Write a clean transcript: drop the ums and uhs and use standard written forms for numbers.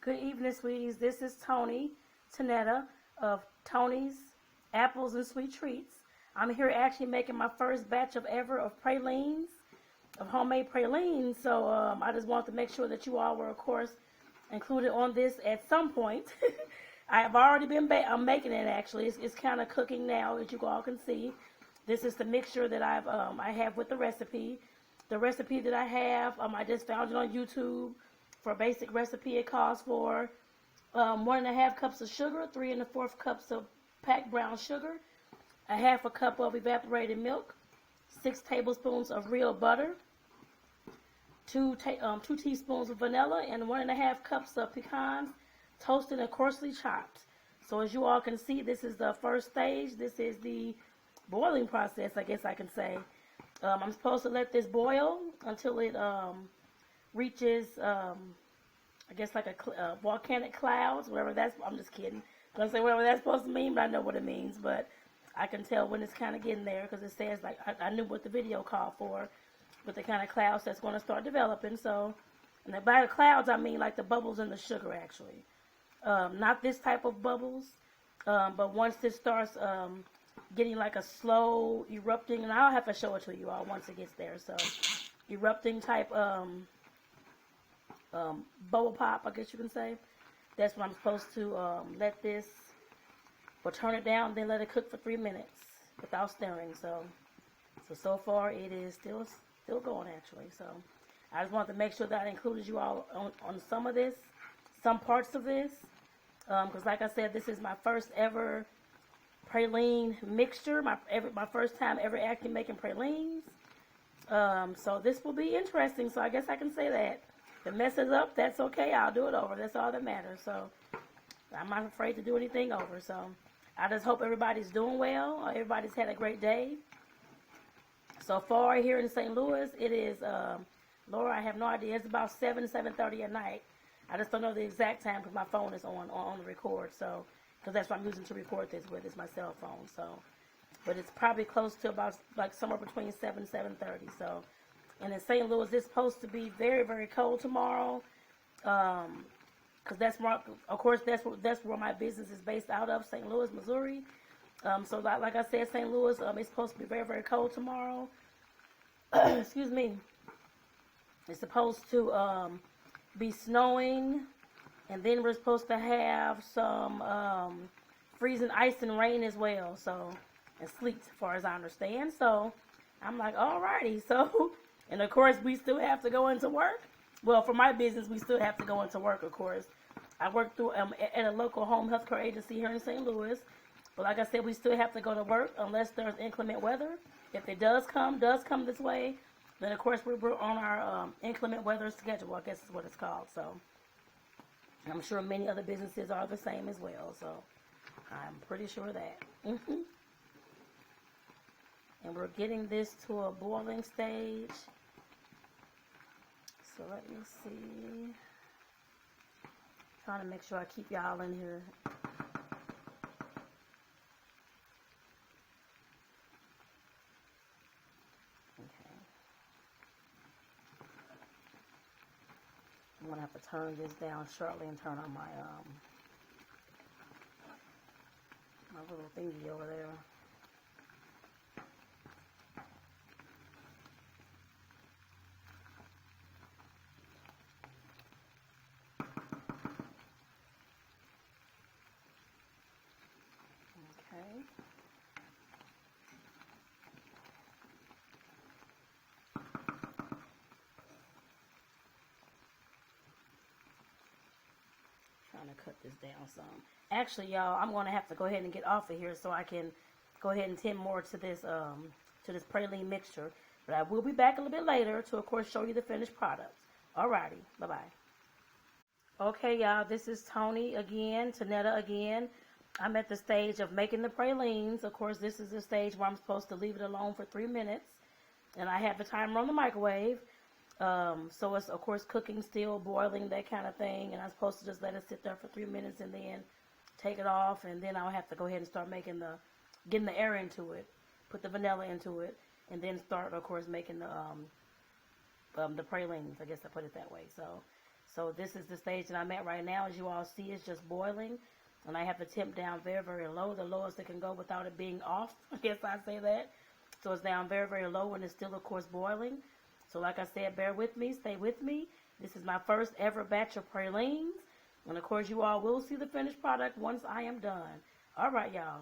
Good evening, sweeties. This is Tonetta of Tony's Apples and Sweet Treats. I'm here actually making my first batch of pralines, of homemade pralines. So I just wanted to make sure that you all were, of course, included on this at some point. I've already been I'm making it actually. It's kind of cooking now, as you all can see. This is the mixture that I have with the recipe. The recipe that I have, I just found it on YouTube. For a basic recipe, it calls for 1.5 cups of sugar, 3 1/4 cups of packed brown sugar, 1/2 cup of evaporated milk, 6 tablespoons of real butter, 2 teaspoons of vanilla, and 1.5 cups of pecans, toasted and coarsely chopped. So as you all can see, this is the first stage. This is the boiling process, I guess I can say. I'm supposed to let this boil until it reaches, I guess, like a volcanic clouds, whatever that's, I'm just kidding. I'm going to say whatever that's supposed to mean, but I know what it means. But I can tell when it's kind of getting there because it says, like, I knew what the video called for with the kind of clouds that's going to start developing. So, and by the clouds, I mean like the bubbles in the sugar, actually. Not this type of bubbles, but once this starts getting like a slow erupting, and I'll have to show it to you all once it gets there. So, erupting type bubble pop, I guess you can say. That's when I'm supposed to let this, or turn it down, then let it cook for 3 minutes without stirring. So far it is still going actually. So I just wanted to make sure that I included you all on some of this, some parts of this, because like I said, this is my first ever praline mixture, my first time ever actually making pralines. So this will be interesting. So I guess I can say that. If it messes up, that's okay. I'll do it over. That's all that matters. So I'm not afraid to do anything over. So I just hope everybody's doing well. Everybody's had a great day. So far here in St. Louis, it is, Laura, I have no idea. It's about 7:30 at night. I just don't know the exact time because my phone is on the record. So, because that's what I'm using to record this with, is my cell phone. So, but it's probably close to about like somewhere between 7:30. So. And in St. Louis, it's supposed to be very, very cold tomorrow, because that's more, of course, that's where my business is based out of, St. Louis, Missouri. So like I said, St. Louis, it's supposed to be very, very cold tomorrow. Excuse me. It's supposed to be snowing, and then we're supposed to have some freezing ice and rain as well. So, and sleet, as far as I understand. So I'm like, alrighty, so. And of course, we still have to go into work. Well, for my business, we still have to go into work, of course. I work through at a local home health care agency here in St. Louis. But like I said, we still have to go to work unless there's inclement weather. If it does come this way, then of course we're on our inclement weather schedule, I guess is what it's called. So I'm sure many other businesses are the same as well. So I'm pretty sure that. And we're getting this to a boiling stage. So let me see. Trying to make sure I keep y'all in here. Okay. I'm gonna have to turn this down shortly and turn on my my little thingy over there. Trying to cut this down some. Actually, y'all, I'm going to have to go ahead and get off of here so I can go ahead and tend more to this praline mixture. But I will be back a little bit later to, of course, show you the finished product. Alrighty, bye-bye. Okay, y'all, this is Tonetta again. I'm at the stage of making the pralines. Of course, this is the stage where I'm supposed to leave it alone for 3 minutes. And I have the timer on the microwave. So it's, of course, cooking still, boiling, that kind of thing. And I'm supposed to just let it sit there for 3 minutes and then take it off. And then I'll have to go ahead and start getting the air into it, put the vanilla into it, and then start, of course, making the pralines. I guess I put it that way. So So this is the stage that I'm at right now. As you all see, it's just boiling. And I have the temp down very, very low. The lowest it can go without it being off. I guess I say that. So it's down very, very low and it's still, of course, boiling. So like I said, bear with me. Stay with me. This is my first ever batch of pralines. And, of course, you all will see the finished product once I am done. All right, y'all.